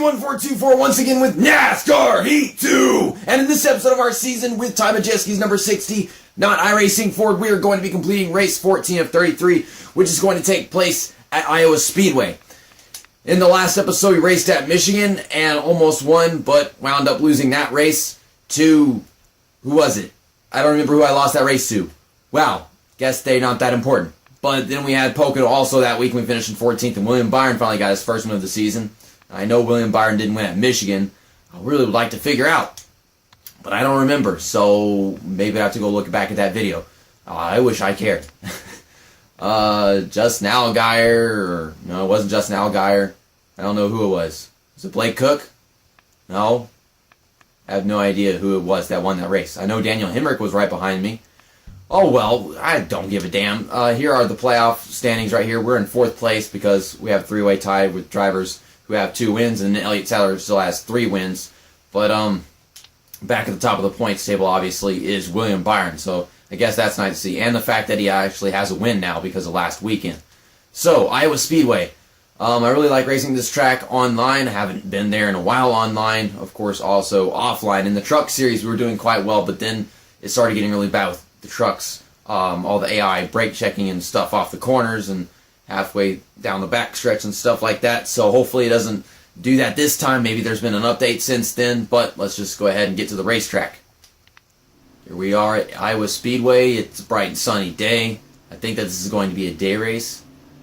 14124 once again with NASCAR Heat 2. And in this episode of our season with Ty Majeski's number 60, not iRacing Ford, we are going to be completing race 14 of 33, which is going to take place at Iowa Speedway. In the last episode, we raced at Michigan and almost won, but wound up losing that race to, who was it? I don't remember who I lost that race to. Wow, guess they're not that important. But then we had Pocono also that week, and we finished in 14th, and William Byron finally got his first win of the season. I know William Byron didn't win at Michigan. I really would like to figure out, but I don't remember, so maybe I have to go look back at that video. I wish I cared. Justin Allgaier, or no, it wasn't Justin Allgaier. I don't know who it was. Was it Blake Cook? No. I have no idea who it was that won that race. I know Daniel Hemrick was right behind me. Oh well, I don't give a damn. Here are the playoff standings right here. We're in 4th place because we have a three-way tie with drivers who have 2 wins, and Elliott Sadler still has 3 wins. But back at the top of the points table, obviously, is William Byron. So I guess that's nice to see. And the fact that he actually has a win now because of last weekend. So, Iowa Speedway. I really like racing this track online. I haven't been there in a while online. Of course, also offline. In the truck series, we were doing quite well, but then it started getting really bad with the trucks. All the AI brake checking and stuff off the corners and halfway down the back stretch and stuff like that. So hopefully it doesn't do that this time. Maybe there's been an update since then, but let's just go ahead and get to the racetrack. Here we are at Iowa Speedway. It's a bright and sunny day. I think that this is going to be a day race.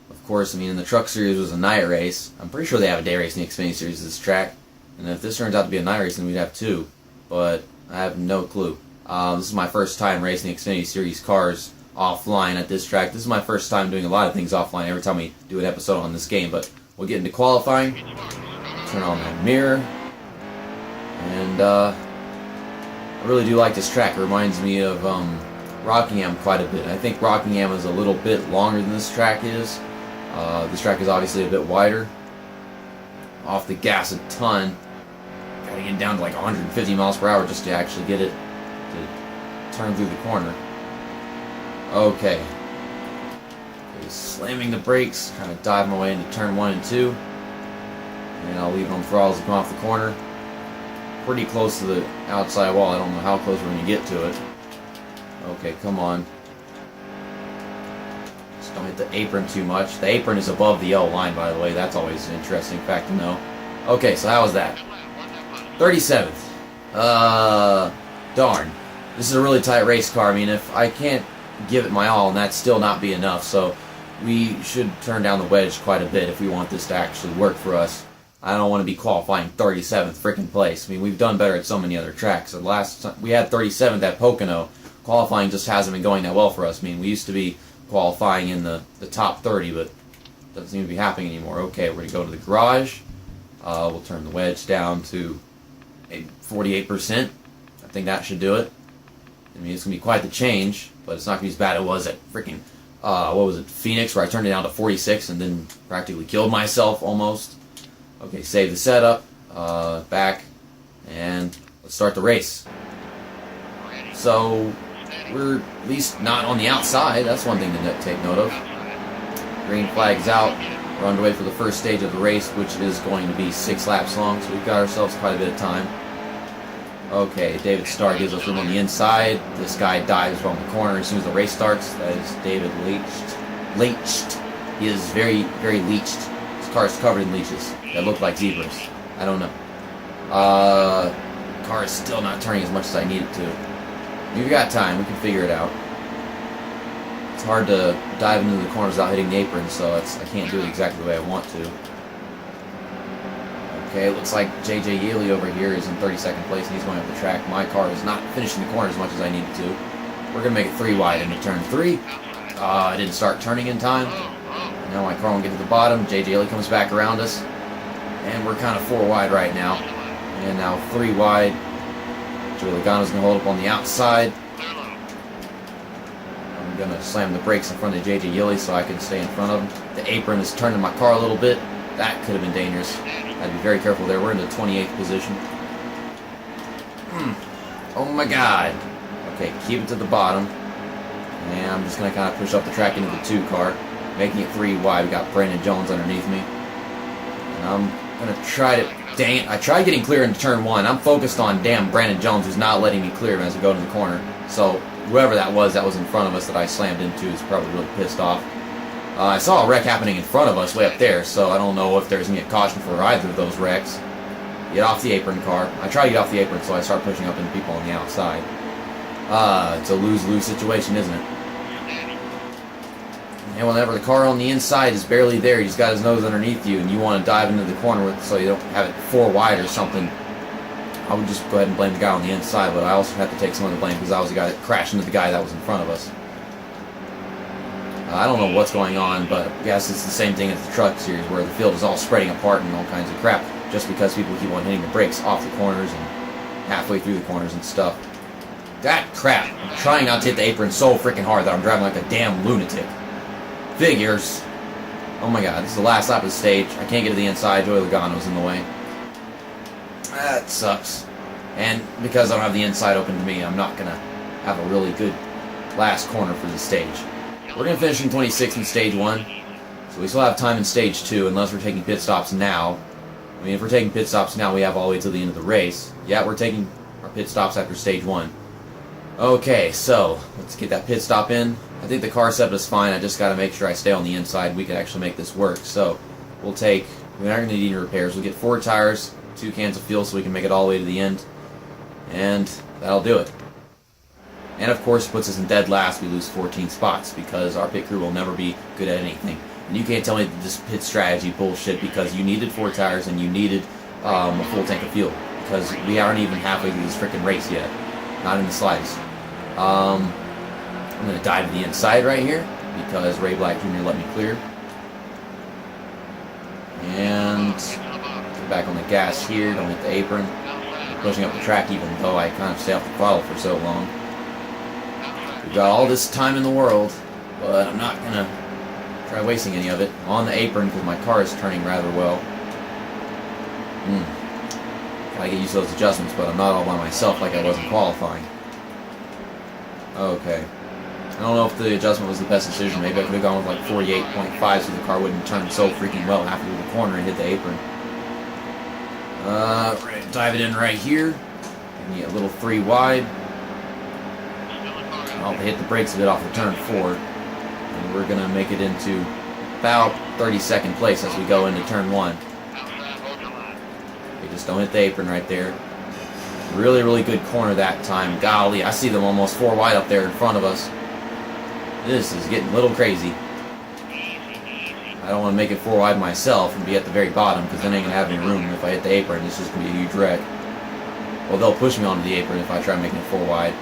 Of course, I mean, in the truck series was a night race. I'm pretty sure they have a day race in the Xfinity series of this track. And if this turns out to be a night race, then we'd have 2. But I have no clue. This is my first time racing the Xfinity series cars offline at this track. This is my first time doing a lot of things offline every time we do an episode on this game, but we'll get into qualifying. Turn on that mirror. And I really do like this track. It reminds me of Rockingham quite a bit. I think Rockingham is a little bit longer than this track is. This track is obviously a bit wider. Off the gas a ton. Gotta get down to like 150 miles per hour just to actually get it to turn through the corner. Okay, slamming the brakes, kind of dive my way into turn 1 and 2, and I'll leave it on throttles to come off the corner. Pretty close to the outside wall. I don't know how close we're going to get to it. Okay, come on. Just don't hit the apron too much. The apron is above the yellow line, by the way. That's always an interesting fact to know. Okay, so how was that? 37th. Darn. This is a really tight race car. I mean, if I can't give it my all, and that's still not be enough, so we should turn down the wedge quite a bit if we want this to actually work for us. I don't want to be qualifying 37th freaking place. I mean, we've done better at so many other tracks. The last time we had 37th at Pocono, qualifying just hasn't been going that well for us. I mean, we used to be qualifying in the top 30, but it doesn't seem to be happening anymore. Okay, we're going to go to the garage. We'll turn the wedge down to a 48%. I think that should do it. I mean, it's going to be quite the change, but it's not going to be as bad as it was at freaking, what was it, Phoenix, where I turned it down to 46 and then practically killed myself almost. Okay, save the setup, back, and let's start the race. So, we're at least not on the outside. That's one thing to take note of. Green flag's out. We're underway for the first stage of the race, which is going to be 6 laps long, so we've got ourselves quite a bit of time. Okay, David Starr gives us room on the inside. This guy dives around the corner as soon as the race starts. That is David Leached. He is very, very leached. His car is covered in leeches that look like zebras. I don't know. The car is still not turning as much as I need it to. We've got time. We can figure it out. It's hard to dive into the corners without hitting the apron, so I can't do it exactly the way I want to. Okay, it looks like J.J. Yealy over here is in 32nd place, and he's going up the track. My car is not finishing the corner as much as I need it to. We're going to make it 3 wide into turn 3. I didn't start turning in time. Now my car won't get to the bottom. J.J. Yealy comes back around us. And we're kind of 4 wide right now. And now 3 wide. Joey Logano's going to hold up on the outside. I'm going to slam the brakes in front of J.J. Yealy so I can stay in front of him. The apron is turning my car a little bit. That could have been dangerous. I'd be very careful there. We're in the 28th position. Oh my god. Okay, keep it to the bottom. And I'm just going to kind of push up the track into the 2 car. Making it 3 wide. We got Brandon Jones underneath me. And I'm gonna try to, dang it, I tried getting clear into turn 1. I'm focused on damn Brandon Jones, who's not letting me clear him as we go to the corner. So whoever that was in front of us that I slammed into is probably really pissed off. I saw a wreck happening in front of us way up there, so I don't know if there's gonna be a caution for either of those wrecks. Get off the apron, car. I try to get off the apron, so I start pushing up into people on the outside. It's a lose-lose situation, isn't it? And whenever the car on the inside is barely there, he's got his nose underneath you, and you want to dive into the corner with, so you don't have it 4 wide or something, I would just go ahead and blame the guy on the inside, but I also have to take some of the blame because I was the guy that crashed into the guy that was in front of us. I don't know what's going on, but I guess it's the same thing as the truck series, where the field is all spreading apart and all kinds of crap, just because people keep on hitting the brakes off the corners and halfway through the corners and stuff. That crap! I'm trying not to hit the apron so freaking hard that I'm driving like a damn lunatic. Figures. Oh my god, this is the last lap of the stage. I can't get to the inside. Joey Logano's in the way. That sucks. And because I don't have the inside open to me, I'm not going to have a really good last corner for the stage. We're going to finish in 26th in stage 1. So we still have time in stage 2 unless we're taking pit stops now. I mean, if we're taking pit stops now, we have all the way to the end of the race. Yeah, we're taking our pit stops after stage 1. Okay, so let's get that pit stop in. I think the car setup is fine. I just got to make sure I stay on the inside. We can actually make this work. So we're not going to need any repairs. We'll get 4 tires, 2 cans of fuel so we can make it all the way to the end. And that'll do it. And of course, it puts us in dead last. We lose 14 spots because our pit crew will never be good at anything. And you can't tell me this pit strategy bullshit because you needed 4 tires and you needed a full tank of fuel. Because we aren't even halfway through this freaking race yet. Not in the slightest. I'm going to dive to the inside right here because Ray Black Jr. let me clear. And get back on the gas here. Don't hit the apron. I'm pushing up the track even though I kind of stay off the throttle for so long. We've got all this time in the world, but I'm not going to try wasting any of it on the apron because my car is turning rather well. Gotta get used to those adjustments, but I'm not all by myself like I was in qualifying. Okay. I don't know if the adjustment was the best decision. Maybe I could have gone with like 48.5 so the car wouldn't turn so freaking well after the corner and hit the apron. Right, dive it in right here. Give me a little 3 wide. I'll hit the brakes a bit off of turn 4. And we're going to make it into about 32nd place as we go into turn 1. Okay, just don't hit the apron right there. Really, really good corner that time. Golly, I see them almost 4 wide up there in front of us. This is getting a little crazy. I don't want to make it 4 wide myself and be at the very bottom because then I ain't going to have any room. If I hit the apron, it's just going to be a huge wreck. Well, they'll push me onto the apron if I try making it 4 wide.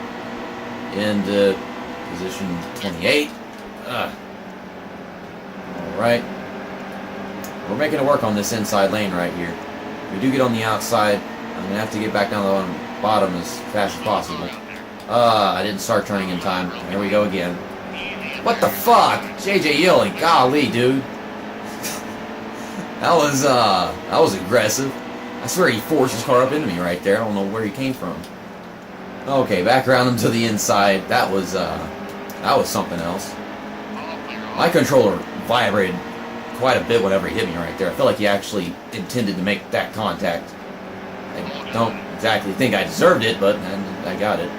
Into position 28. Alright. We're making it work on this inside lane right here. If we do get on the outside, I'm going to have to get back down to the bottom as fast as possible. I didn't start turning in time. Here we go again. What the fuck? JJ yelling. Golly, dude. that was aggressive. I swear he forced his car up into me right there. I don't know where he came from. Okay, back around him to the inside. That was something else. My controller vibrated quite a bit whenever he hit me right there. I felt like he actually intended to make that contact. I don't exactly think I deserved it, but I got it.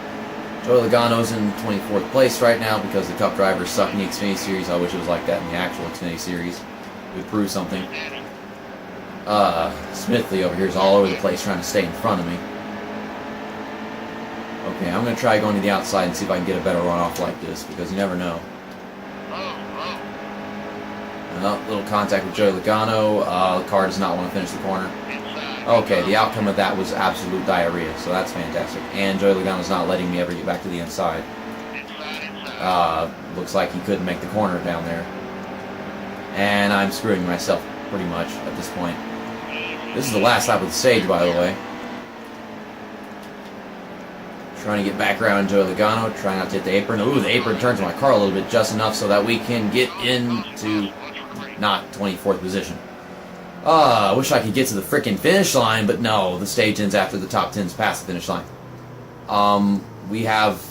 Joey Logano's in 24th place right now because the Cup drivers suck in the Xfinity Series. I wish it was like that in the actual Xfinity Series. It would prove something. Smithley over here is all over the place trying to stay in front of me. Okay, I'm going to try going to the outside and see if I can get a better runoff like this because you never know. Little contact with Joey Logano. The car does not want to finish the corner. Okay, the outcome of that was absolute diarrhea, so that's fantastic. And Joey Logano's not letting me ever get back to the inside. Looks like he couldn't make the corner down there. And I'm screwing myself pretty much at this point. This is the last lap of the stage, by the way. Trying to get back around Joey Logano, trying not to hit the apron. Ooh, the apron turns my car a little bit just enough so that we can get into not 24th position. I wish I could get to the frickin' finish line, but no, the stage ends after the top 10's past the finish line. We have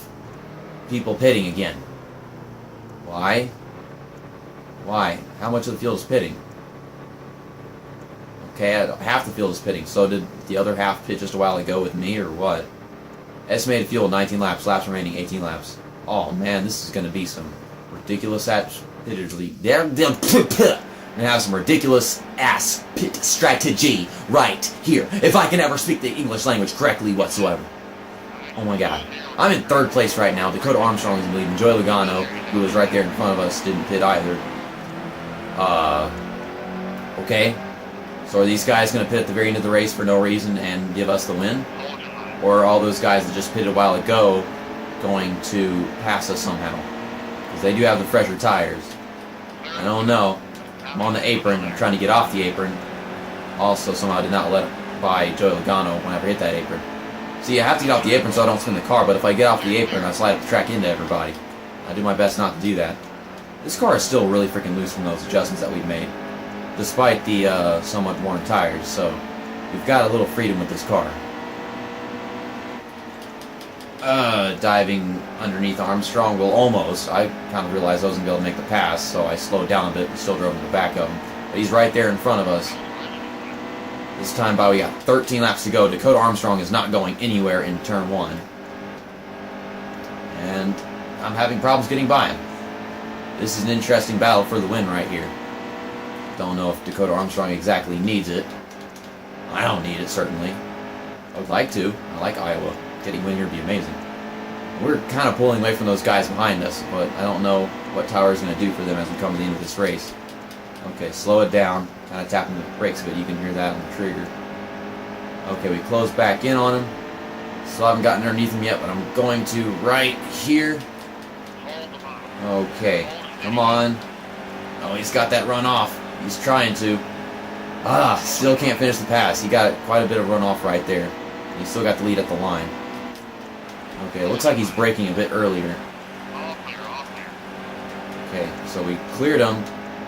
people pitting again. Why? Why? How much of the field is pitting? Okay, half the field is pitting. So did the other half pit just a while ago with me, or what? Estimated fuel 19 laps. Laps remaining 18 laps. Oh man, this is going to be some ridiculous pittage lead. They're going to have some ridiculous ass pit strategy right here. If I can ever speak the English language correctly whatsoever. Oh my god. I'm in third place right now. Dakota Armstrong is leading. Joey Logano, who was right there in front of us, didn't pit either. Okay. So are these guys going to pit at the very end of the race for no reason and give us the win? Or are all those guys that just pitted a while ago going to pass us somehow? Because they do have the fresher tires. I don't know. I'm on the apron. I'm trying to get off the apron. Also, somehow I did not let by Joey Logano whenever I hit that apron. See, I have to get off the apron so I don't spin the car, but if I get off the apron, I slide up the track into everybody. I do my best not to do that. This car is still really freaking loose from those adjustments that we've made, despite the somewhat worn tires, so we've got a little freedom with this car. Diving underneath Armstrong, well, almost. I kind of realized I wasn't going to be able to make the pass, so I slowed down a bit and still drove to the back of him. But he's right there in front of us. This time by we got 13 laps to go. Dakota Armstrong is not going anywhere in turn 1. And I'm having problems getting by him. This is an interesting battle for the win right here. Don't know if Dakota Armstrong exactly needs it. I don't need it, certainly. I would like to. I like Iowa. Getting a win here would be amazing. We're kind of pulling away from those guys behind us, but I don't know what Tower is going to do for them as we come to the end of this race. Okay, slow it down. Kind of tapping the brakes, but you can hear that on the trigger. Okay, we close back in on him. Still haven't gotten underneath him yet, but I'm going to right here. Okay, come on. Oh, he's got that run off. He's trying to. Still can't finish the pass. He got quite a bit of runoff right there. He still got the lead at the line. Okay, looks like he's braking a bit earlier. Okay, so we cleared him,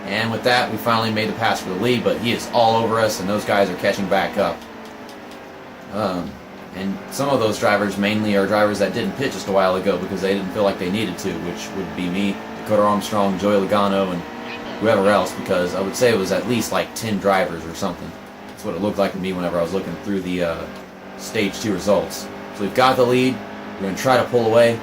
and with that, we finally made the pass for the lead, but he is all over us, and those guys are catching back up. And some of those drivers mainly are drivers that didn't pit just a while ago because they didn't feel like they needed to, which would be me, Dakota Armstrong, Joey Logano, and whoever else, because I would say it was at least like 10 drivers or something. That's what it looked like to me whenever I was looking through the Stage 2 results. So we've got the lead. We're going to try to pull away.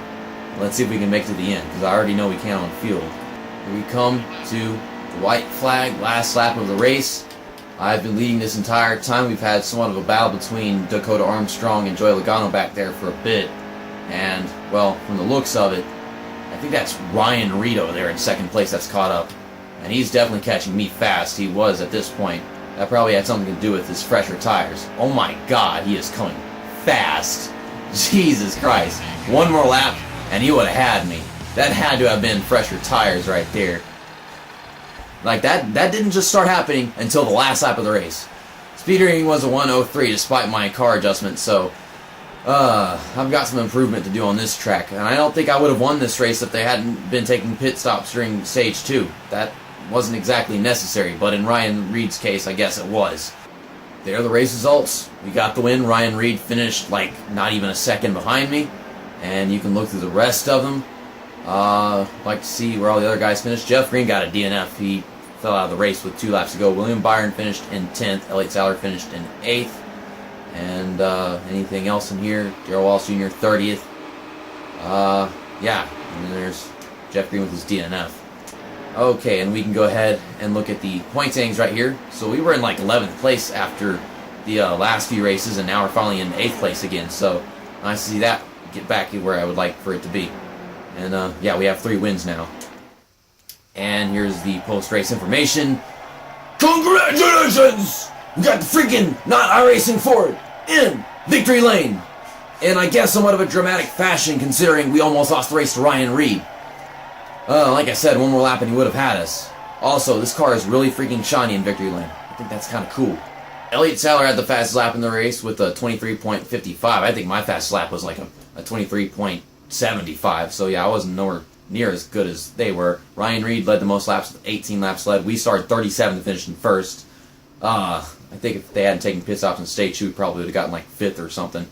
Let's see if we can make it to the end, because I already know we can on field. Here we come to the white flag, last lap of the race. I've been leading this entire time. We've had somewhat of a battle between Dakota Armstrong and Joey Logano back there for a bit. And, well, from the looks of it, I think that's Ryan Reed over there in second place that's caught up. And he's definitely catching me fast. He was at this point. That probably had something to do with his fresher tires. Oh my god, he is coming fast. Jesus Christ. One more lap, and he would have had me. That had to have been fresher tires right there. Like, that didn't just start happening until the last lap of the race. Speed rating was a 103 despite my car adjustment, so I've got some improvement to do on this track. And I don't think I would have won this race if they hadn't been taking pit stops during Stage 2. That wasn't exactly necessary, but in Ryan Reed's case, I guess it was. There are the race results. We got the win. Ryan Reed finished like not even a second behind me, and you can look through the rest of them. Like to see where all the other guys finished. Jeff Green got a DNF. He fell out of the race with 2 laps to go. William Byron finished in 10th. Elliott Sadler finished in 8th. And anything else in here? Darrell Walsh Jr. 30th. Yeah, and then there's Jeff Green with his DNF. Okay, and we can go ahead and look at the point standings right here. So we were in like 11th place after the last few races, and now we're finally in 8th place again. So nice to see that get back to where I would like for it to be. And yeah, we have 3 wins now. And here's the post-race information. Congratulations! We got the freaking not iRacing Ford in victory lane. And I guess somewhat of a dramatic fashion, considering we almost lost the race to Ryan Reed. Like I said, one more lap and he would have had us. Also, this car is really freaking shiny in victory lane. I think that's kind of cool. Elliott Sadler had the fastest lap in the race with a 23.55. I think my fastest lap was like a 23.75. So yeah, I wasn't nowhere near as good as they were. Ryan Reed led the most laps with 18 laps led. We started 37 to finish in first. I think if they hadn't taken pit stops in Stage 2, we probably would have gotten like 5th or something.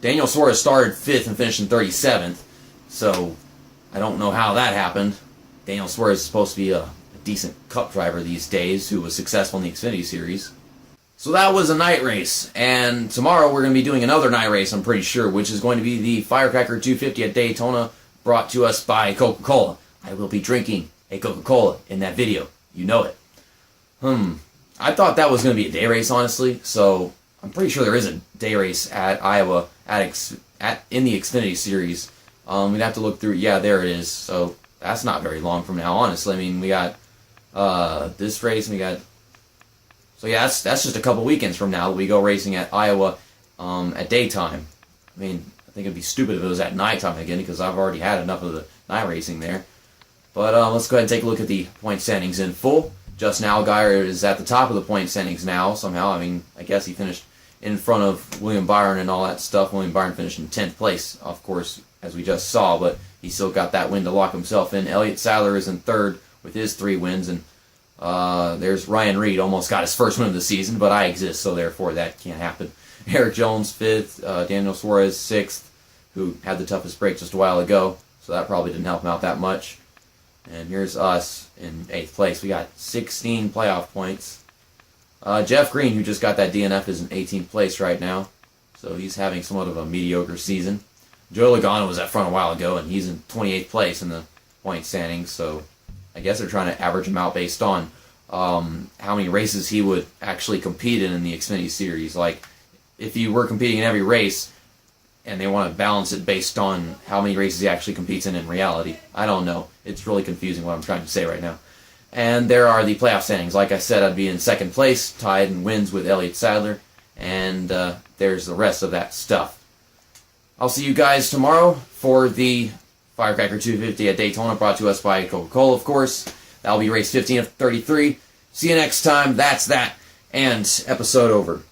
Daniel Suarez started 5th and finished in 37th. So I don't know how that happened. Daniel Suarez is supposed to be a decent cup driver these days who was successful in the Xfinity Series. So that was a night race, and tomorrow we're going to be doing another night race, I'm pretty sure, which is going to be the Firecracker 250 at Daytona, brought to us by Coca-Cola. I will be drinking a Coca-Cola in that video. You know it. I thought that was going to be a day race, honestly, so I'm pretty sure there is a day race at Iowa in the Xfinity Series. We'd have to look through. Yeah, there it is. So that's not very long from now, honestly. I mean, we got this race, and we got... So yeah, that's just a couple weekends from now that we go racing at Iowa at daytime. I mean, I think it'd be stupid if it was at nighttime again, because I've already had enough of the night racing there. But let's go ahead and take a look at the point standings in full. Justin Allgaier is at the top of the point standings now, somehow. I mean, I guess he finished in front of William Byron and all that stuff. William Byron finished in 10th place, of course, as we just saw, but he still got that win to lock himself in. Elliott Sadler is in 3rd with his 3 wins, and there's Ryan Reed, almost got his first win of the season, but I exist, so therefore that can't happen. Eric Jones, 5th. Daniel Suarez, 6th, who had the toughest break just a while ago, so that probably didn't help him out that much. And here's us in 8th place. We got 16 playoff points. Jeff Green, who just got that DNF, is in 18th place right now, so he's having somewhat of a mediocre season. Joe Logano was at front a while ago, and he's in 28th place in the point standings, so I guess they're trying to average him out based on how many races he would actually compete in the Xfinity Series. Like, if you were competing in every race, and they want to balance it based on how many races he actually competes in reality. I don't know. It's really confusing what I'm trying to say right now. And there are the playoff standings. Like I said, I'd be in 2nd place, tied in wins with Elliott Sadler, and there's the rest of that stuff. I'll see you guys tomorrow for the Firecracker 250 at Daytona, brought to us by Coca-Cola, of course. That'll be race 15 of 33. See you next time. That's that. And episode over.